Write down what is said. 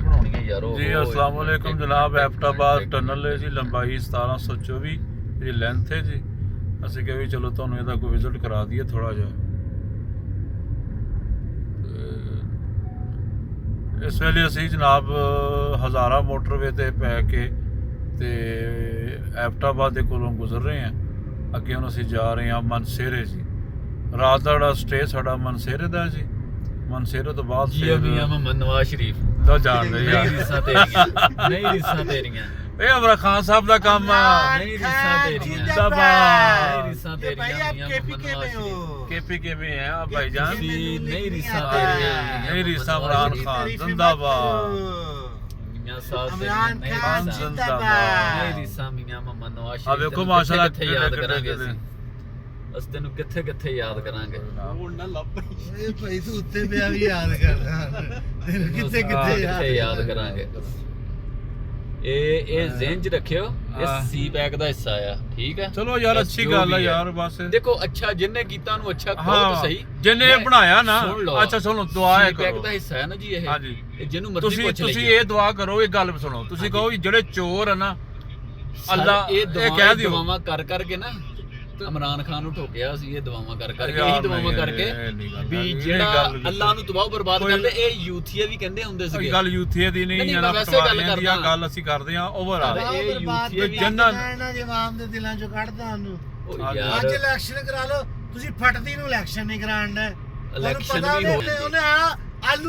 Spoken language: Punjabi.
ਬਣਾਉਣੀ ਹੈ ਯਾਰ ਜੀ अस्सलाम वालेकुम जनाब। एबटाबाद टनल है जी, लंबाई 1724 जी ਲੈਂਥ है जी। ਅਸੀਂ ਕਿਹਾ ਵੀ ਚਲੋ ਤੁਹਾਨੂੰ ਇਹਦਾ ਕੋਈ ਵਿਜ਼ਿਟ ਕਰਾ ਦਈਏ ਥੋੜਾ ਜਿਹਾ। ਇਸ ਵੇਲੇ ਅਸੀਂ ਜਨਾਬ ਹਜ਼ਾਰਾ ਮੋਟਰਵੇ ਤੇ ਪੈ ਕੇ ਤੇ ਐਬਟਾਬਾਦ ਦੇ ਕੋਲੋਂ ਗੁਜ਼ਰ ਰਹੇ ਹਾਂ। ਅੱਗੇ ਹੁਣ ਅਸੀਂ ਜਾ ਰਹੇ ਹਾਂ ਮਨਸੇਰੇ ਜੀ। ਰਾਤ ਦਾ ਜਿਹੜਾ ਸਟੇ ਸਾਡਾ ਮਨਸੇਰੇ ਦਾ ਜੀ। ਮਨਸੇਰੇ ਤੋਂ ਬਾਅਦ ਜੀ ਮੁਹੰਮਦ ਨਵਾਜ਼ ਸ਼ਰੀਫ ਦਾ ਜਾਣਦੇ ਯਾਰ ਰੀਸਾਂ ਤੇਰੀਆਂ ਨਹੀਂ ਰੀਸਾਂ ਤੇਰੀਆਂ ਇਹ ਅਮਰਾ ਖਾਨ ਸਾਹਿਬ ਦਾ ਕੰਮ ਆ। ਨਹੀਂ ਰੀਸਾਂ ਤੇਰੀਆਂ जिंदाबाद। रीसां तेरियां केपी के में है आप भाईजान। नहीं रीसां तेरियां नहीं रीसा इमरान खान जिंदाबाद। मियां साहब इमरान खान जिंदाबाद। नहीं रीसां मियां मोहम्मद नवाज शरीफ। अब देखो माशाल्लाह किथे याद करांगे ਅਸੀਂ ਤੈਨੂੰ ਕਿੱਥੇ ਕਿੱਥੇ ਯਾਦ ਕਰਾਂਗੇ। ਹੁਣ ਨਾ ਲੱਭ ਇਹ ਭਾਈ ਤੂੰ ਉੱਤੇ ਪਿਆ ਵੀ ਯਾਦ ਕਰਦਾ ਤੈਨੂੰ ਕਿੱਥੇ ਕਿੱਥੇ ਯਾਦ ਕਰਾਂਗੇ। ਇਹ ਜ਼ਿਹਨ 'ਚ ਰੱਖਿਓ, ਇਹ ਸੀ ਪੈਕ ਦਾ ਹਿੱਸਾ ਆ, ਠੀਕ ਹੈ। ਚਲੋ ਯਾਰ ਅੱਛੀ ਗੱਲ ਆ ਯਾਰ। ਬਸ ਦੇਖੋ ਅੱਛਾ ਜਿੰਨੇ ਕੀਤਾ ਉਹਨੂੰ ਅੱਛਾ ਬਹੁਤ ਸਹੀ, ਜਿੰਨੇ ਬਣਾਇਆ ਨਾ ਅੱਛਾ। ਸੁਣੋ ਦੁਆ ਹੈ ਪੈਕ ਦਾ ਹਿੱਸਾ ਹੈ ਨਾ ਜੀ ਇਹ। ਹਾਂਜੀ ਜਿਹਨੂੰ ਮਰਜ਼ੀ ਪੁੱਛ ਲਈਏ। ਤੁਸੀਂ ਇਹ ਦੁਆ ਕਰੋ, ਇਹ ਗੱਲ ਸੁਣੋ। ਤੁਸੀਂ ਕਹੋ ਜਿਹੜੇ ਚੋਰ ਆ ਨਾ ਅੱਲਾ ਇਹ ਕਹਿ ਦਿਓ ਦੁਆਵਾਂ ਕਰ ਕਰਕੇ ਨਾ ਇਮਰਾਨ ਖਾਨ ਨੂੰ ਠੋਕਿਆ ਸੀ। ਇਹ ਦੁਆਵਾਂ ਕਰ ਕਰਕੇ ਇਹੀ ਦੁਆਵਾਂ ਕਰਕੇ ਵੀ ਜਿਹੜਾ ਅੱਲਾ ਨੂੰ ਤਬਾਹ ਬਰਬਾਦ ਕਰਦੇ। ਇਹ ਯੂਥੀਏ ਵੀ ਕਹਿੰਦੇ ਹੁੰਦੇ ਸੀਗੇ। ਗੱਲ ਯੂਥੀਏ ਦੀ ਨਹੀਂ ਹੈ ਨਾ, ਪਟਵਾਰੀਆਂ ਦੀ ਗੱਲ ਅਸੀਂ ਕਰਦੇ ਆ ਓਵਰ ਆ। ਇਹ ਯੂਥੀਏ ਵੀ ਜੰਨਾਂ ਜਵਾਬ ਦੇ ਦਿਲਾਂ ਚੋਂ ਕੱਢਦਾ ਉਹਨੂੰ। ਅੱਜ ਇਲੈਕਸ਼ਨ ਕਰਾ ਲਓ ਤੁਸੀਂ, ਫਟਦੀ ਨੂੰ ਇਲੈਕਸ਼ਨ ਨਹੀਂ ਕਰਾਉਣ ਦਾ। ਇਲੈਕਸ਼ਨ ਵੀ ਹੋ ਉਹਨੇ ਆਲੂ